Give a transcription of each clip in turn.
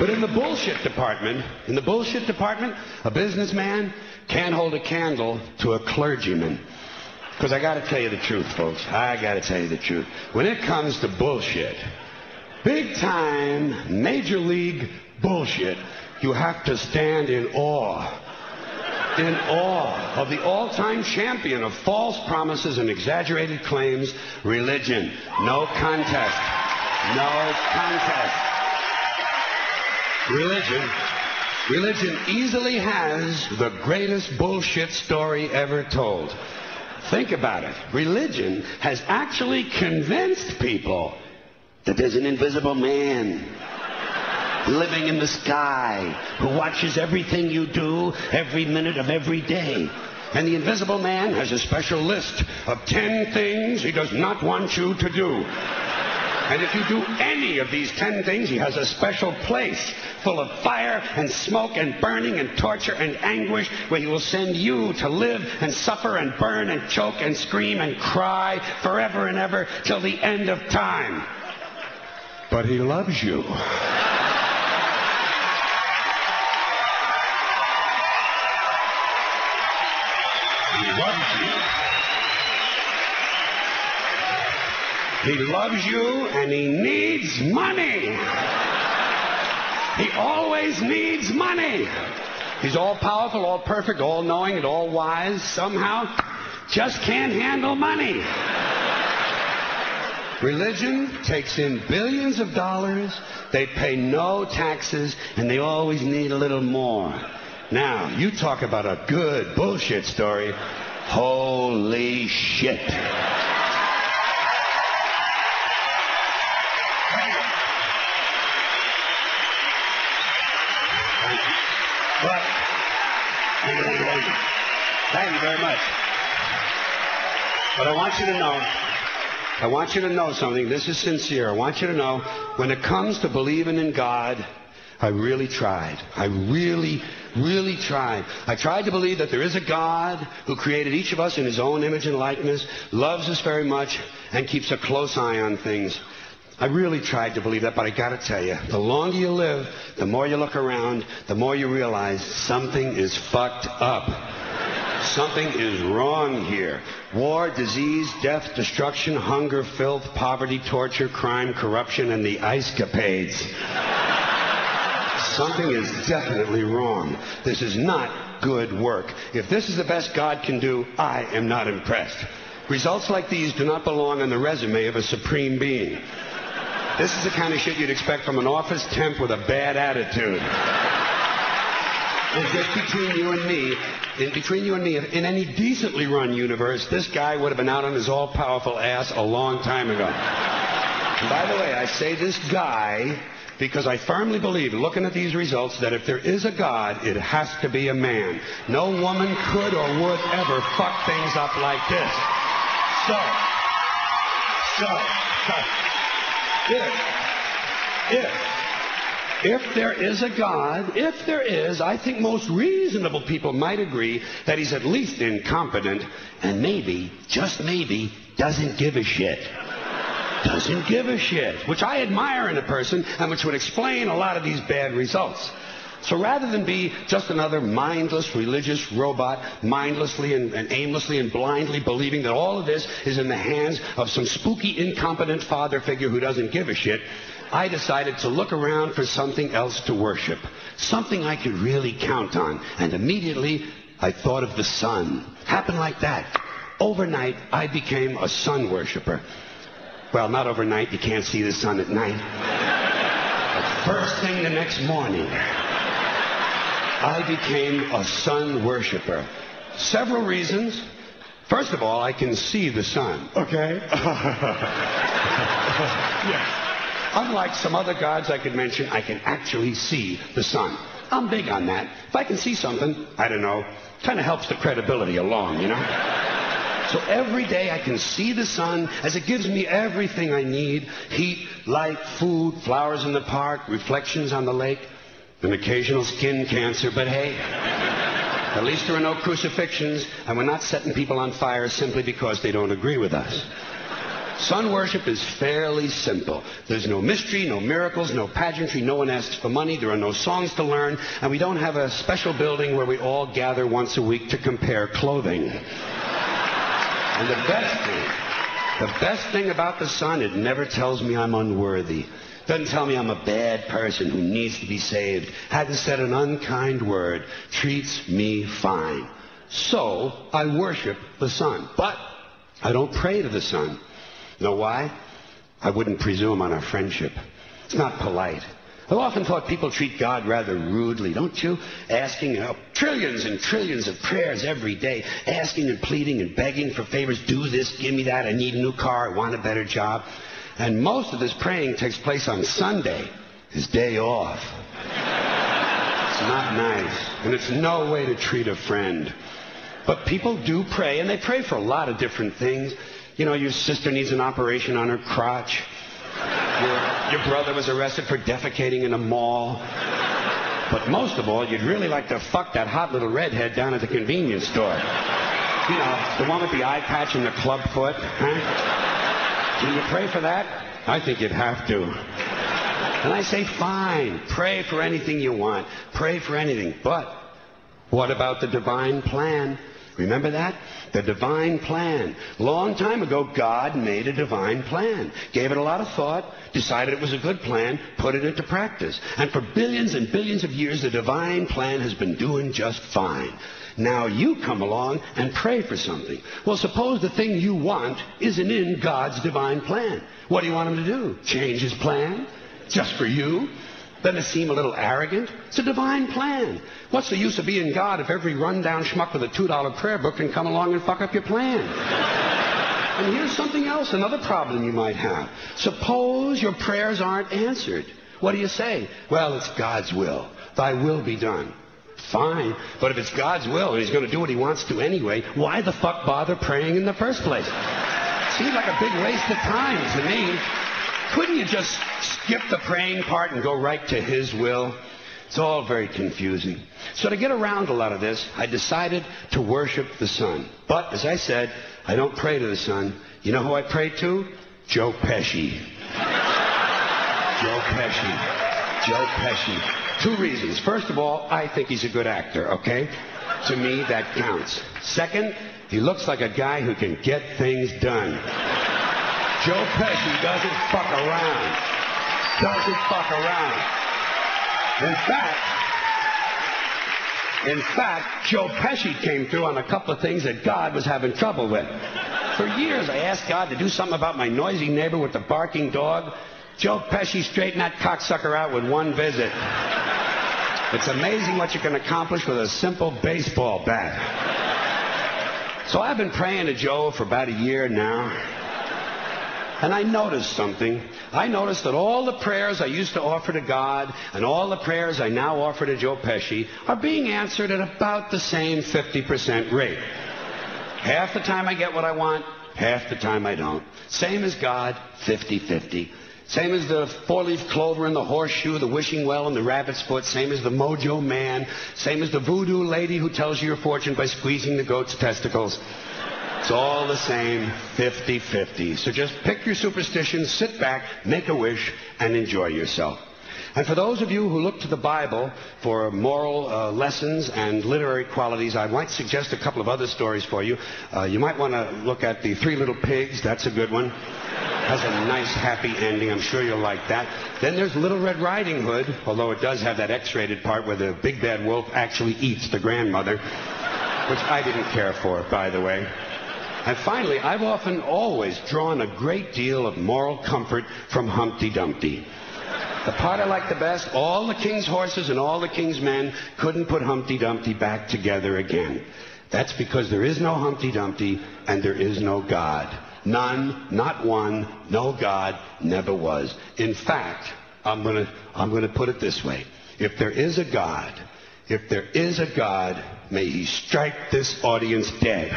But in the bullshit department, a businessman can't hold a candle to a clergyman. Because I got to tell you the truth, folks. I got to tell you the truth. When it comes to bullshit, big time, major league bullshit, you have to stand in awe of the all-time champion of false promises and exaggerated claims, religion. No contest. No contest. Religion easily has the greatest bullshit story ever told. Think about it. Religion has actually convinced people that there's an invisible man living in the sky who watches everything you do every minute of every day. And the invisible man has a special list of 10 things he does not want you to do. And if you do any of these 10 things, he has a special place full of fire and smoke and burning and torture and anguish where he will send you to live and suffer and burn and choke and scream and cry forever and ever till the end of time. But he loves you. He loves you. He loves you and he needs money. He always needs money. He's all powerful, all perfect, all knowing, and all wise. Somehow just can't handle money. Religion takes in billions of dollars. They pay no taxes, and they always need a little more. Now, you talk about a good bullshit story. Holy shit. But, thank you very much. But I want you to know something. This is sincere. I want you to know, when it comes to believing in God, I really tried. I really tried. I tried to believe that there is a God who created each of us in his own image and likeness, loves us very much, and keeps a close eye on things. I really tried to believe that, but I got to tell you, the longer you live, the more you look around, the more you realize something is fucked up. Something is wrong here. War, disease, death, destruction, hunger, filth, poverty, torture, crime, corruption, and the ice-capades. Something is definitely wrong. This is not good work. If this is the best God can do, I am not impressed. Results like these do not belong on the resume of a supreme being. This is the kind of shit you'd expect from an office temp with a bad attitude. It's just between you and me, in any decently run universe, this guy would have been out on his all-powerful ass a long time ago. And by the way, I say this guy because I firmly believe, looking at these results, that if there is a God, it has to be a man. No woman could or would ever fuck things up like this. If there is a God, I think most reasonable people might agree that he's at least incompetent and maybe, just maybe, doesn't give a shit. Doesn't give a shit, which I admire in a person and which would explain a lot of these bad results. So rather than be just another mindless religious robot, mindlessly and aimlessly and blindly believing that all of this is in the hands of some spooky, incompetent father figure who doesn't give a shit, I decided to look around for something else to worship, something I could really count on. And immediately, I thought of the sun. Happened like that. Overnight, I became a sun worshiper. Well, not overnight. You can't see the sun at night. But first thing the next morning, I became a sun worshiper. Several reasons. First of all, I can see the sun. Okay? Yes. Unlike some other gods I could mention, I can actually see the sun. I'm big on that. If I can see something, I don't know, kind of helps the credibility along, you know? So every day I can see the sun as it gives me everything I need. Heat, light, food, flowers in the park, reflections on the lake, an occasional skin cancer. But hey, at least there are no crucifixions, and we're not setting people on fire simply because they don't agree with us. Sun worship is fairly simple. There's no mystery, no miracles, no pageantry. No one asks for money. There are no songs to learn. And we don't have a special building where we all gather once a week to compare clothing. And the best thing about the sun, it never tells me I'm unworthy. Doesn't tell me I'm a bad person who needs to be saved. Hasn't said an unkind word. Treats me fine. So I worship the sun. But I don't pray to the sun. Know why? I wouldn't presume on our friendship. It's not polite. I've often thought people treat God rather rudely, don't you? Asking trillions and trillions of prayers every day, asking and pleading and begging for favors. Do this, give me that, I need a new car, I want a better job. And most of this praying takes place on Sunday, his day off. It's not nice, and it's no way to treat a friend. But people do pray, and they pray for a lot of different things. You know, your sister needs an operation on her crotch. Your brother was arrested for defecating in a mall. But most of all, you'd really like to fuck that hot little redhead down at the convenience store. You know, the one with the eye patch and the club foot. Huh? Can you pray for that? I think you'd have to. And I say, fine, pray for anything you want. Pray for anything. But what about the divine plan? Remember that? The divine plan. Long time ago, God made a divine plan. Gave it a lot of thought, decided it was a good plan, put it into practice. And for billions and billions of years, the divine plan has been doing just fine. Now you come along and pray for something. Well, suppose the thing you want isn't in God's divine plan. What do you want him to do? Change his plan? Just for you? Doesn't it seem a little arrogant? It's a divine plan. What's the use of being God if every rundown schmuck with a $2 prayer book can come along and fuck up your plan? And here's something else, another problem you might have. Suppose your prayers aren't answered. What do you say? Well, it's God's will. Thy will be done. Fine. But if it's God's will and he's going to do what he wants to anyway, why the fuck bother praying in the first place? Seems like a big waste of time to me. Couldn't you just skip the praying part and go right to his will? It's all very confusing. So to get around a lot of this, I decided to worship the sun. But, as I said, I don't pray to the sun. You know who I pray to? Joe Pesci. Joe Pesci. Joe Pesci. Two reasons. First of all, I think he's a good actor, okay? To me, that counts. Second, he looks like a guy who can get things done. Joe Pesci doesn't fuck around. Doesn't fuck around. In fact, Joe Pesci came through on a couple of things that God was having trouble with. For years, I asked God to do something about my noisy neighbor with the barking dog. Joe Pesci straightened that cocksucker out with one visit. It's amazing what you can accomplish with a simple baseball bat. So I've been praying to Joe for about a year now. And I noticed something. I noticed that all the prayers I used to offer to God and all the prayers I now offer to Joe Pesci are being answered at about the same 50% rate. Half the time I get what I want, half the time I don't. Same as God, 50-50. Same as the four-leaf clover and the horseshoe, the wishing well and the rabbit's foot. Same as the mojo man. Same as the voodoo lady who tells you your fortune by squeezing the goat's testicles. It's all the same, 50-50. So just pick your superstition, sit back, make a wish, and enjoy yourself. And for those of you who look to the Bible for moral lessons and literary qualities, I might suggest a couple of other stories for you. You might want to look at The Three Little Pigs. That's a good one. Has a nice, happy ending. I'm sure you'll like that. Then there's Little Red Riding Hood, although it does have that X-rated part where the big bad wolf actually eats the grandmother, which I didn't care for, by the way. And finally, I've always drawn a great deal of moral comfort from Humpty Dumpty. The part I like the best, all the king's horses and all the king's men couldn't put Humpty Dumpty back together again. That's because there is no Humpty Dumpty and there is no God. None, not one, no God, never was. In fact, I'm gonna put it this way. If there is a God, may he strike this audience dead.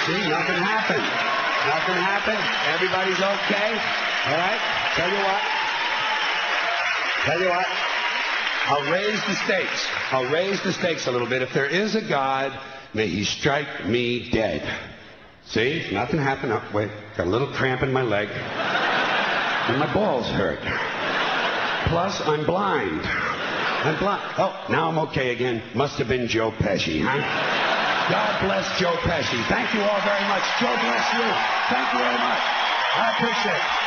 See, nothing happened. Nothing happened. Everybody's okay. All right? Tell you what. I'll raise the stakes a little bit. If there is a God, may he strike me dead. See? Nothing happened. Oh, wait. Got a little cramp in my leg. And my balls hurt. Plus, I'm blind. I'm blind. Oh, now I'm okay again. Must have been Joe Pesci, huh? God bless Joe Pesci. Thank you all very much. Joe bless you. Thank you very much. I appreciate it.